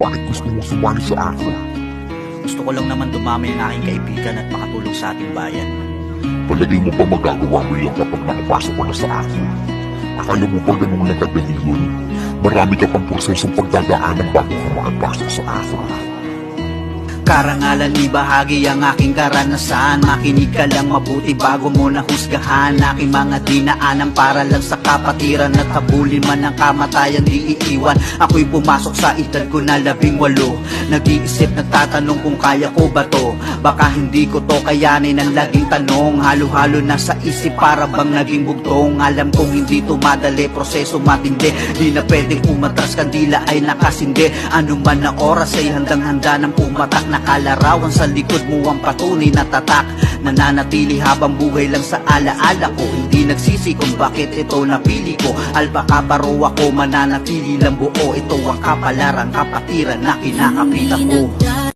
Bakit gusto mo sumali sa akin? Gusto ko lang naman dumami ang aking kaibigan at makatulong sa ating bayan. Palagay mo ba magagawa mo yan kapag nakapasok ka na sa akin? Akala mo ba ganun lang kadali yun? Marami ka pang prosesong pagdadaanan bago ka makapasok sa akin. Karangalan ibahagi ang aking karanasan. Makinig ka lang mabuti bago mo nahusgahan aking mga dinaanan para lang sa kapatiran. At habulin man ang kamatayan di iiwan. Ako'y pumasok sa edad ko na 18. Nag-iisip, nagtatanong kung kaya ko ba to. Baka hindi ko to kayanin ang laging tanong. Halo-halo na sa isip para bang naging bugtong. Alam kong hindi to madali, proseso matindi. Di na pwedeng umatras, kandila ay nakasindi. Ano man na oras ay handang-handa ng pumatak. Nakalarawan sa likod mo ang patunay na tatak. Nananatili habang buhay lang sa alaala ko. Hindi nagsisi kung bakit ito napili ko. Albacabaro ako, mananatili lang buo. Ito ang kapalaran, kapatiran na kinakapita ko.